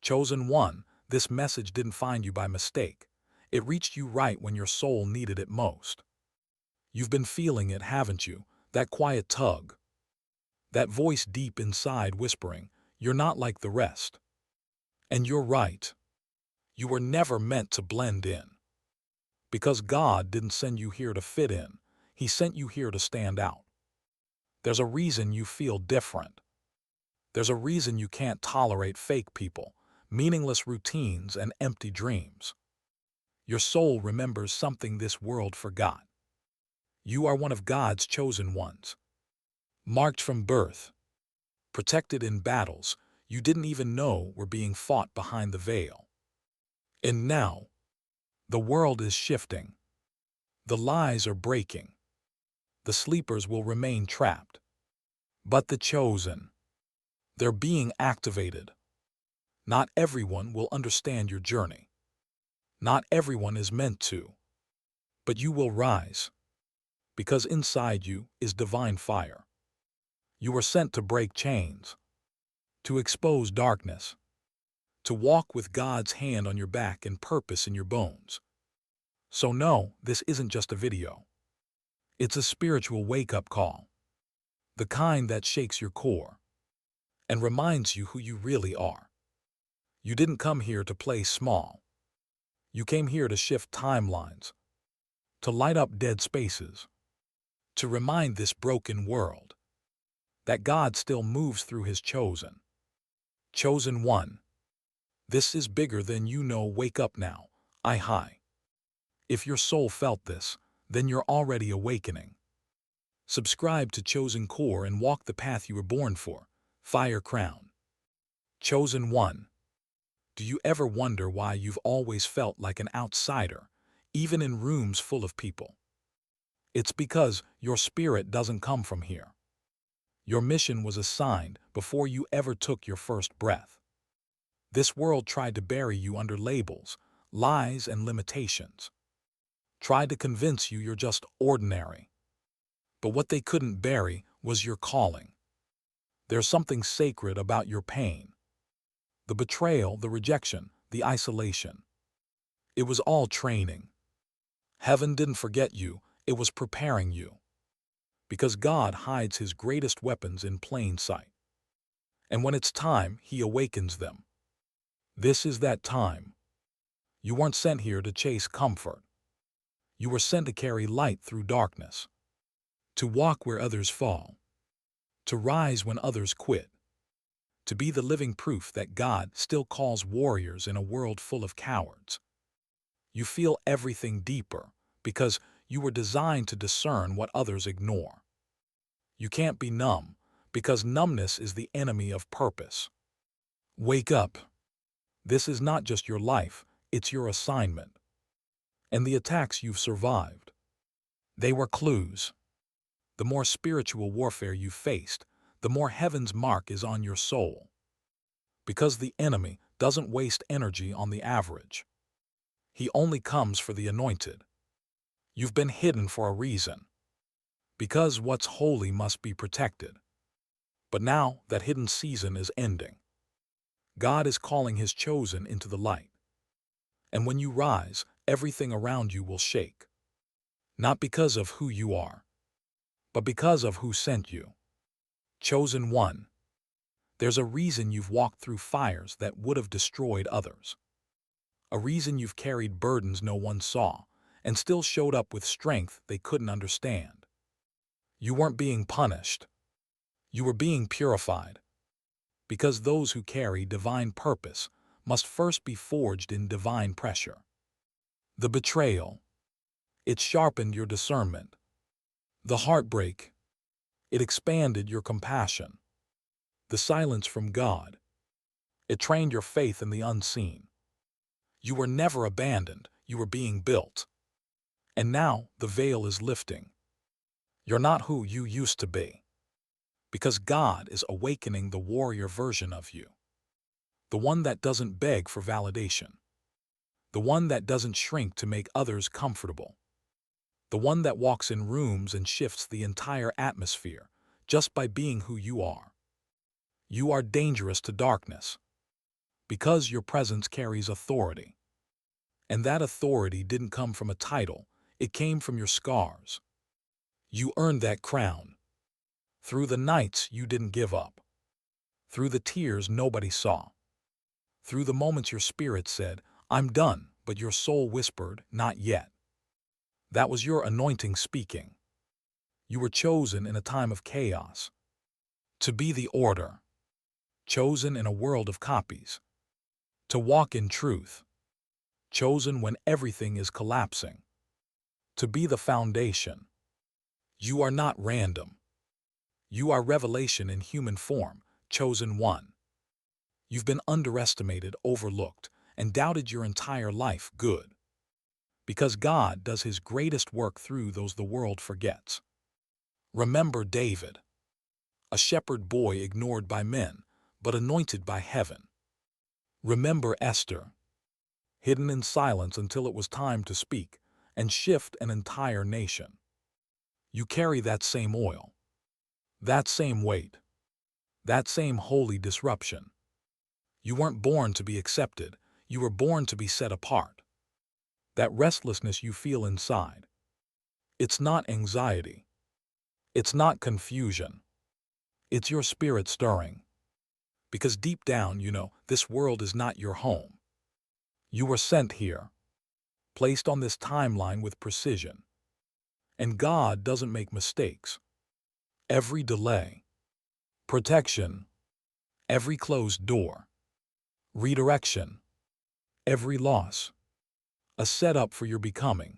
Chosen one, this message didn't find you by mistake. It reached you right when your soul needed it most. You've been feeling it, haven't you? That quiet tug. That voice deep inside whispering, "You're not like the rest." And you're right. You were never meant to blend in. Because God didn't send you here to fit in. He sent you here to stand out. There's a reason you feel different. There's a reason you can't tolerate fake people, meaningless routines, and empty dreams. Your soul remembers something this world forgot. You are one of God's chosen ones. Marked from birth. Protected in battles you didn't even know were being fought behind the veil. And now, the world is shifting. The lies are breaking. The sleepers will remain trapped. But the chosen, they're being activated. Not everyone will understand your journey. Not everyone is meant to. But you will rise. Because inside you is divine fire. You were sent to break chains. To expose darkness. To walk with God's hand on your back and purpose in your bones. So no, this isn't just a video. It's a spiritual wake-up call. The kind that shakes your core. And reminds you who you really are. You didn't come here to play small. You came here to shift timelines. To light up dead spaces. To remind this broken world that God still moves through His chosen. Chosen one. This is bigger than you know. Wake up now. High. If your soul felt this, then you're already awakening. Subscribe to Chosen Core and walk the path you were born for. Fire crown. Chosen one. Do you ever wonder why you've always felt like an outsider, even in rooms full of people? It's because your spirit doesn't come from here. Your mission was assigned before you ever took your first breath. This world tried to bury you under labels, lies, and limitations. Tried to convince you you're just ordinary. But what they couldn't bury was your calling. There's something sacred about your pain. The betrayal, the rejection, the isolation. It was all training. Heaven didn't forget you, it was preparing you. Because God hides His greatest weapons in plain sight. And when it's time, He awakens them. This is that time. You weren't sent here to chase comfort. You were sent to carry light through darkness. To walk where others fall. To rise when others quit. To be the living proof that God still calls warriors in a world full of cowards. You feel everything deeper because you were designed to discern what others ignore. You can't be numb because numbness is the enemy of purpose. Wake up. This is not just your life, it's your assignment. And the attacks you've survived. They were clues. The more spiritual warfare you faced, the more heaven's mark is on your soul. Because the enemy doesn't waste energy on the average. He only comes for the anointed. You've been hidden for a reason. Because what's holy must be protected. But now that hidden season is ending. God is calling His chosen into the light. And when you rise, everything around you will shake. Not because of who you are, but because of who sent you. Chosen one. There's a reason you've walked through fires that would have destroyed others. A reason you've carried burdens no one saw, and still showed up with strength they couldn't understand. You weren't being punished. You were being purified. Because those who carry divine purpose must first be forged in divine pressure. The betrayal. It sharpened your discernment. The heartbreak. It expanded your compassion. The silence from God. It trained your faith in the unseen. You were never abandoned, you were being built. And now the veil is lifting. You're not who you used to be. Because God is awakening the warrior version of you. The one that doesn't beg for validation. The one that doesn't shrink to make others comfortable. The one that walks in rooms and shifts the entire atmosphere just by being who you are. You are dangerous to darkness. Because your presence carries authority. And that authority didn't come from a title, it came from your scars. You earned that crown. Through the nights you didn't give up. Through the tears nobody saw. Through the moments your spirit said, "I'm done," but your soul whispered, "Not yet." That was your anointing speaking. You were chosen in a time of chaos. To be the order. Chosen in a world of copies. To walk in truth. Chosen when everything is collapsing. To be the foundation. You are not random. You are revelation in human form, chosen one. You've been underestimated, overlooked, and doubted your entire life. Good. Because God does his greatest work through those the world forgets. Remember David. A shepherd boy ignored by men, but anointed by heaven. Remember Esther. Hidden in silence until it was time to speak and shift an entire nation. You carry that same oil. That same weight. That same holy disruption. You weren't born to be accepted, you were born to be set apart. That restlessness you feel inside. It's not anxiety. It's not confusion. It's your spirit stirring. Because deep down you know this world is not your home. You were sent here, placed on this timeline with precision. And God doesn't make mistakes. Every delay, protection, every closed door, redirection, every loss, a setup for your becoming.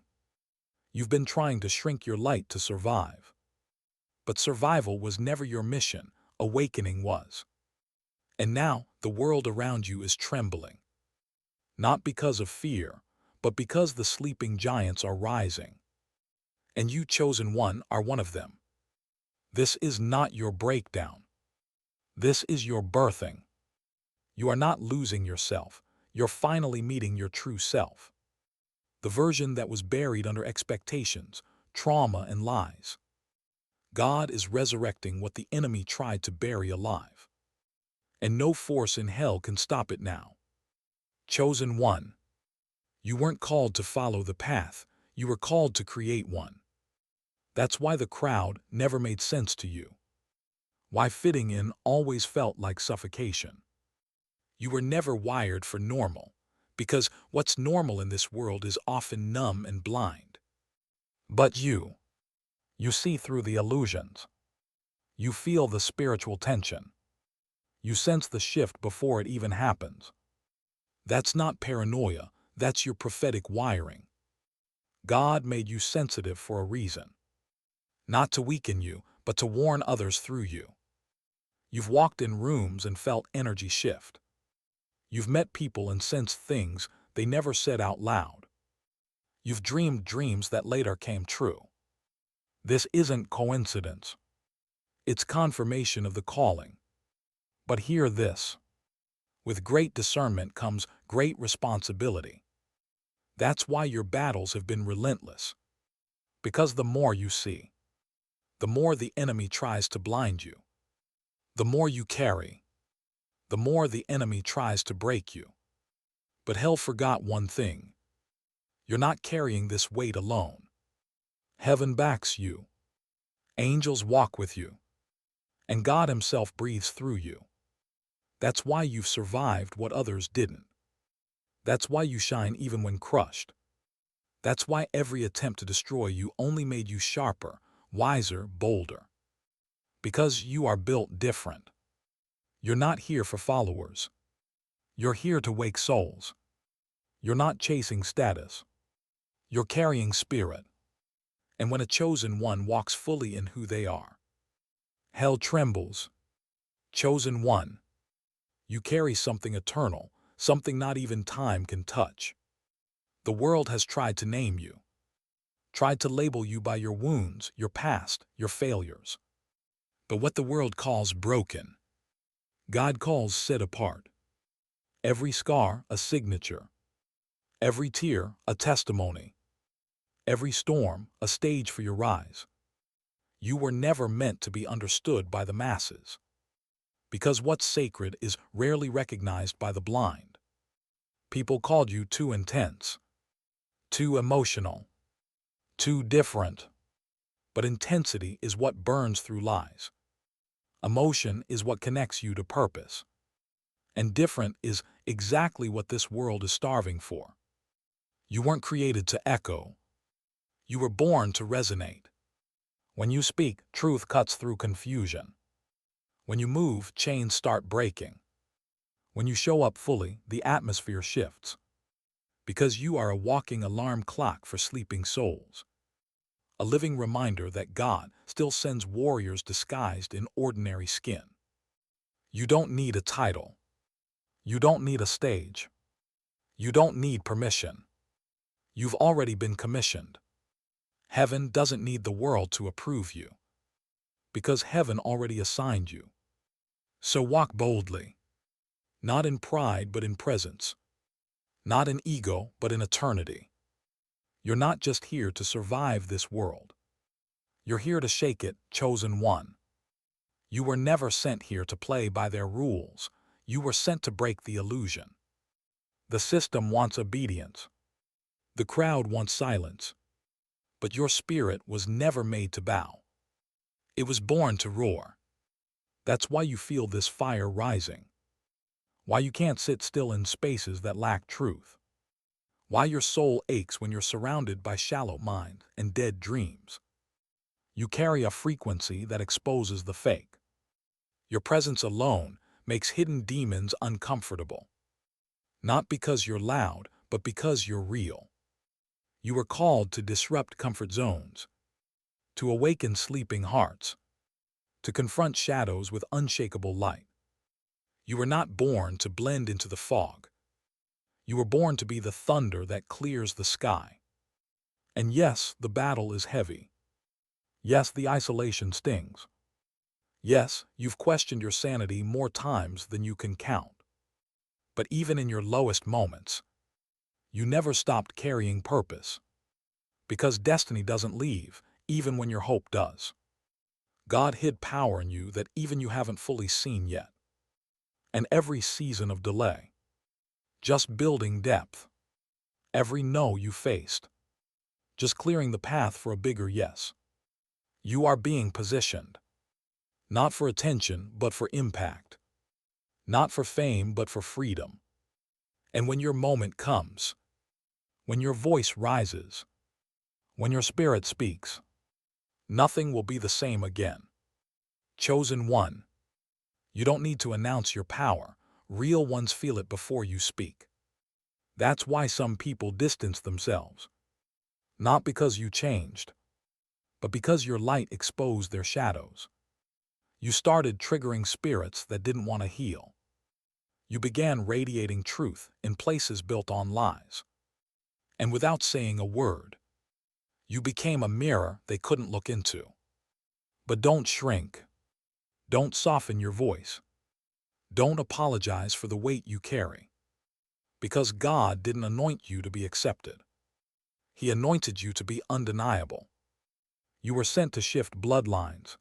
You've been trying to shrink your light to survive. But survival was never your mission, awakening was. And now the world around you is trembling. Not because of fear, but because the sleeping giants are rising. And you, chosen one, are one of them. This is not your breakdown. This is your birthing. You are not losing yourself. You're finally meeting your true self. The version that was buried under expectations, trauma, and lies. God is resurrecting what the enemy tried to bury alive. And no force in hell can stop it now. Chosen one. You weren't called to follow the path, you were called to create one. That's why the crowd never made sense to you. Why fitting in always felt like suffocation. You were never wired for normal, because what's normal in this world is often numb and blind. But you see through the illusions. You feel the spiritual tension. You sense the shift before it even happens. That's not paranoia, that's your prophetic wiring. God made you sensitive for a reason. Not to weaken you, but to warn others through you. You've walked in rooms and felt energy shift. You've met people and sensed things they never said out loud. You've dreamed dreams that later came true. This isn't coincidence. It's confirmation of the calling. But hear this. With great discernment comes great responsibility. That's why your battles have been relentless. Because the more you see, the more the enemy tries to blind you. The more you carry, the more the enemy tries to break you. But hell forgot one thing. You're not carrying this weight alone. Heaven backs you. Angels walk with you. And God himself breathes through you. That's why you've survived what others didn't. That's why you shine even when crushed. That's why every attempt to destroy you only made you sharper, wiser, bolder. Because you are built different. You're not here for followers. You're here to wake souls. You're not chasing status. You're carrying spirit. And when a chosen one walks fully in who they are, hell trembles. Chosen one. You carry something eternal, something not even time can touch. The world has tried to name you, tried to label you by your wounds, your past, your failures. But what the world calls broken, God calls set apart. Every scar, a signature. Every tear, a testimony. Every storm, a stage for your rise. You were never meant to be understood by the masses. Because what's sacred is rarely recognized by the blind. People called you too intense, too emotional, too different. But intensity is what burns through lies. Emotion is what connects you to purpose. And different is exactly what this world is starving for. You weren't created to echo. You were born to resonate. When you speak, truth cuts through confusion. When you move, chains start breaking. When you show up fully, the atmosphere shifts. Because you are a walking alarm clock for sleeping souls. A living reminder that God still sends warriors disguised in ordinary skin. You don't need a title. You don't need a stage. You don't need permission. You've already been commissioned. Heaven doesn't need the world to approve you, because heaven already assigned you. So walk boldly, not in pride but in presence, not in ego but in eternity. You're not just here to survive this world. You're here to shake it, chosen one. You were never sent here to play by their rules. You were sent to break the illusion. The system wants obedience. The crowd wants silence. But your spirit was never made to bow. It was born to roar. That's why you feel this fire rising. Why you can't sit still in spaces that lack truth. Why your soul aches when you're surrounded by shallow minds and dead dreams. You carry a frequency that exposes the fake. Your presence alone makes hidden demons uncomfortable. Not because you're loud, but because you're real. You were called to disrupt comfort zones, to awaken sleeping hearts, to confront shadows with unshakable light. You were not born to blend into the fog. You were born to be the thunder that clears the sky. And yes, the battle is heavy. Yes, the isolation stings. Yes, you've questioned your sanity more times than you can count. But even in your lowest moments, you never stopped carrying purpose. Because destiny doesn't leave, even when your hope does. God hid power in you that even you haven't fully seen yet. And every season of delay, just building depth. Every no you faced, just clearing the path for a bigger yes. You are being positioned. Not for attention, but for impact. Not for fame, but for freedom. And when your moment comes, when your voice rises, when your spirit speaks, nothing will be the same again. Chosen one. You don't need to announce your power. Real ones feel it before you speak. That's why some people distance themselves. Not because you changed, but because your light exposed their shadows. You started triggering spirits that didn't want to heal. You began radiating truth in places built on lies. And without saying a word, you became a mirror they couldn't look into. But don't shrink. Don't soften your voice. Don't apologize for the weight you carry. Because God didn't anoint you to be accepted. He anointed you to be undeniable. You were sent to shift bloodlines,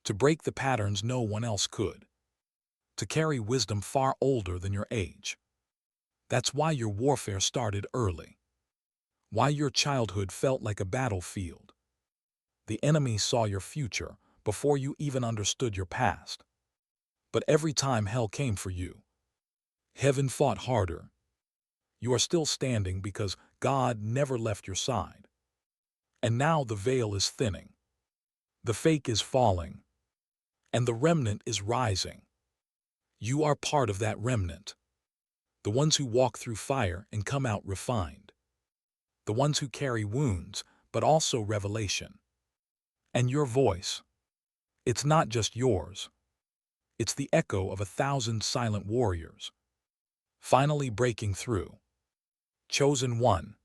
to break the patterns no one else could, to carry wisdom far older than your age. That's why your warfare started early. Why your childhood felt like a battlefield. The enemy saw your future before you even understood your past. But every time hell came for you, heaven fought harder. You are still standing because God never left your side. And now the veil is thinning. The fake is falling. And the remnant is rising. You are part of that remnant. The ones who walk through fire and come out refined. The ones who carry wounds, but also revelation. And your voice, it's not just yours. It's the echo of 1,000 silent warriors. Finally breaking through. Chosen one.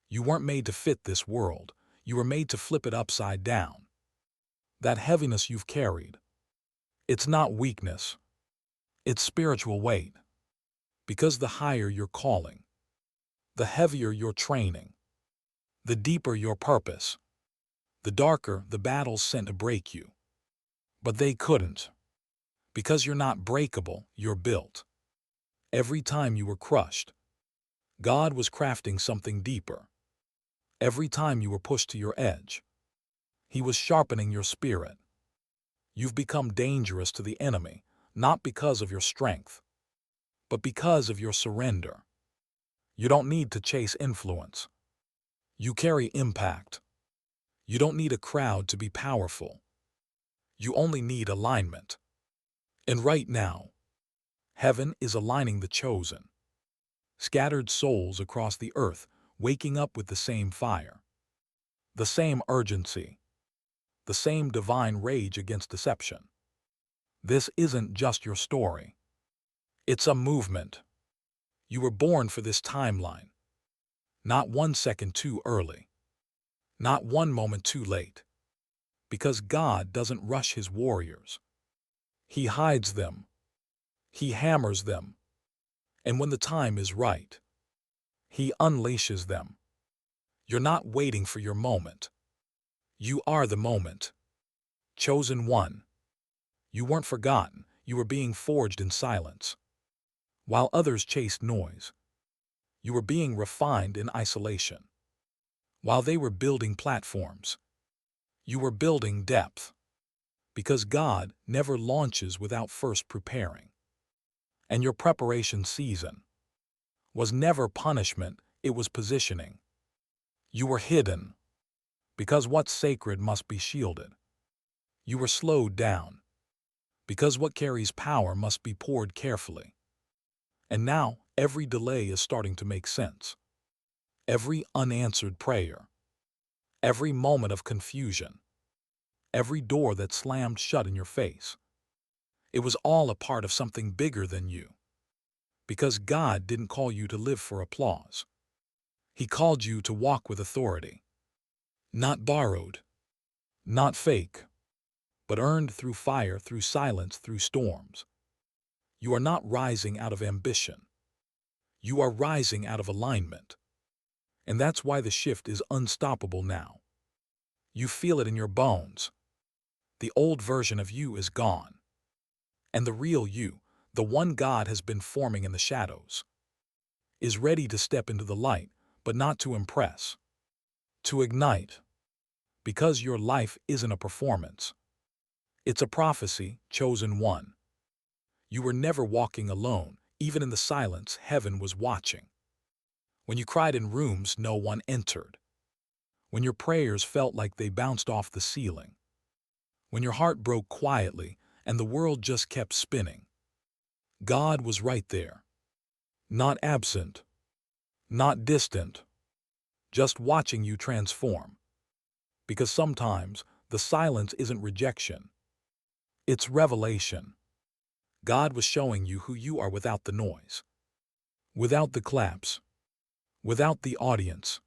You weren't made to fit this world. You were made to flip it upside down. That heaviness you've carried, it's not weakness. It's spiritual weight. Because the higher your calling, the heavier your training, the deeper your purpose, the darker the battles sent to break you. But they couldn't. Because you're not breakable, you're built. Every time you were crushed, God was crafting something deeper. Every time you were pushed to your edge, He was sharpening your spirit. You've become dangerous to the enemy, not because of your strength, but because of your surrender. You don't need to chase influence. You carry impact. You don't need a crowd to be powerful. You only need alignment. And right now, heaven is aligning the chosen. Scattered souls across the earth, waking up with the same fire, the same urgency, the same divine rage against deception. This isn't just your story. It's a movement. You were born for this timeline. Not 1 second too early. Not one moment too late. Because God doesn't rush His warriors. He hides them. He hammers them. And when the time is right, He unleashes them. You're not waiting for your moment. You are the moment. Chosen one. You weren't forgotten. You were being forged in silence. While others chased noise, you were being refined in isolation. While they were building platforms, you were building depth. Because God never launches without first preparing. And your preparation season was never punishment, it was positioning. You were hidden, because what's sacred must be shielded. You were slowed down, because what carries power must be poured carefully. And now, every delay is starting to make sense. Every unanswered prayer, every moment of confusion, every door that slammed shut in your face. It was all a part of something bigger than you. Because God didn't call you to live for applause. He called you to walk with authority. Not borrowed, not fake, but earned through fire, through silence, through storms. You are not rising out of ambition. You are rising out of alignment. And that's why the shift is unstoppable now. You feel it in your bones. The old version of you is gone. And the real you, the one God has been forming in the shadows, is ready to step into the light, but not to impress, to ignite. Because your life isn't a performance. It's a prophecy, chosen one. You were never walking alone, even in the silence, heaven was watching. When you cried in rooms no one entered. When your prayers felt like they bounced off the ceiling. When your heart broke quietly and the world just kept spinning. God was right there. Not absent. Not distant. Just watching you transform. Because sometimes the silence isn't rejection. It's revelation. God was showing you who you are without the noise. Without the claps. Without the audience.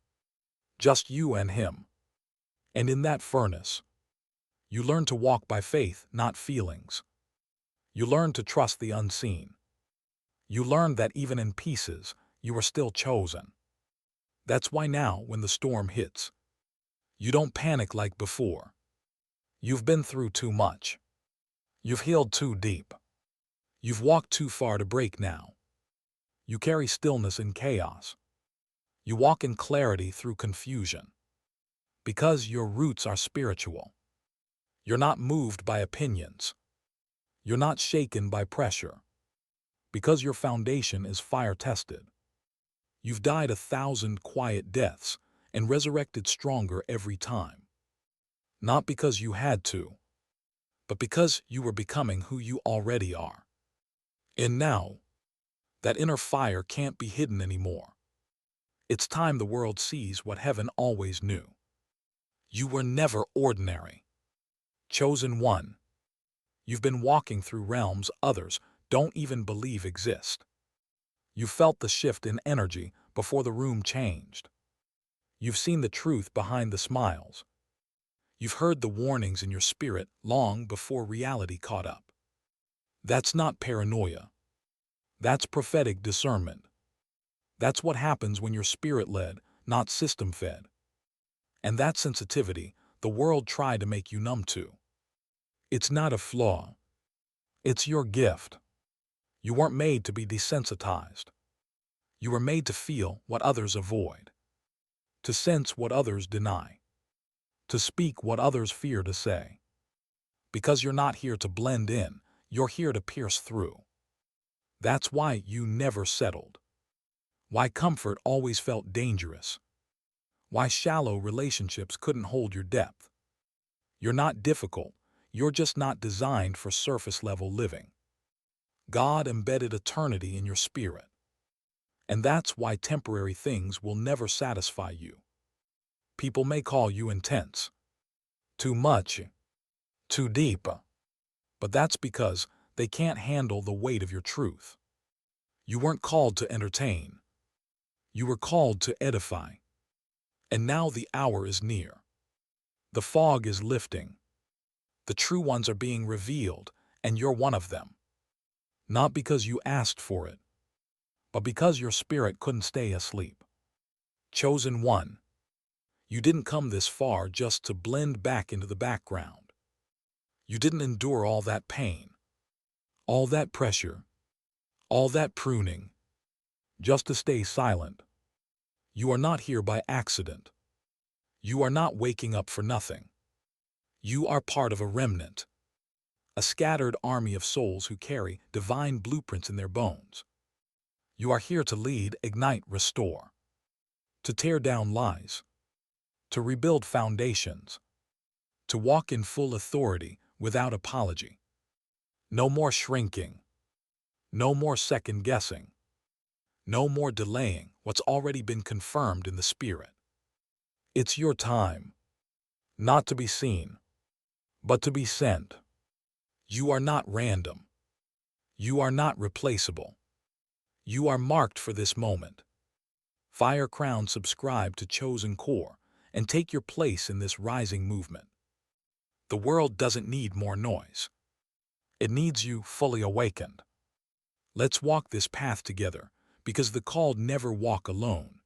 Just you and Him. And in that furnace, you learn to walk by faith, not feelings. You learn to trust the unseen. You learn that even in pieces, you are still chosen. That's why now, when the storm hits, you don't panic like before. You've been through too much. You've healed too deep. You've walked too far to break now. You carry stillness in chaos. You walk in clarity through confusion. Because your roots are spiritual. You're not moved by opinions. You're not shaken by pressure. Because your foundation is fire-tested. You've died 1,000 quiet deaths and resurrected stronger every time. Not because you had to, but because you were becoming who you already are. And now, that inner fire can't be hidden anymore. It's time the world sees what heaven always knew. You were never ordinary. Chosen one. You've been walking through realms others don't even believe exist. You felt the shift in energy before the room changed. You've seen the truth behind the smiles. You've heard the warnings in your spirit long before reality caught up. That's not paranoia. That's prophetic discernment. That's what happens when you're spirit-led, not system-fed. And that sensitivity, the world tried to make you numb to. It's not a flaw. It's your gift. You weren't made to be desensitized. You were made to feel what others avoid, to sense what others deny, to speak what others fear to say. Because you're not here to blend in, you're here to pierce through. That's why you never settled. Why comfort always felt dangerous. Why shallow relationships couldn't hold your depth. You're not difficult, you're just not designed for surface-level living. God embedded eternity in your spirit. And that's why temporary things will never satisfy you. People may call you intense, too much, too deep, but that's because they can't handle the weight of your truth. You weren't called to entertain. You were called to edify. And now the hour is near. The fog is lifting. The true ones are being revealed, and you're one of them. Not because you asked for it, but because your spirit couldn't stay asleep. Chosen one. You didn't come this far just to blend back into the background. You didn't endure all that pain, all that pressure, all that pruning, just to stay silent. You are not here by accident. You are not waking up for nothing. You are part of a remnant, a scattered army of souls who carry divine blueprints in their bones. You are here to lead, ignite, restore, to tear down lies, to rebuild foundations, to walk in full authority without apology. No more shrinking, no more second-guessing, no more delaying what's already been confirmed in the Spirit. It's your time, not to be seen, but to be sent. You are not random. You are not replaceable. You are marked for this moment. Fire Crown, subscribe to Chosen Core and take your place in this rising movement. The world doesn't need more noise. It needs you fully awakened. Let's walk this path together, because the called never walk alone.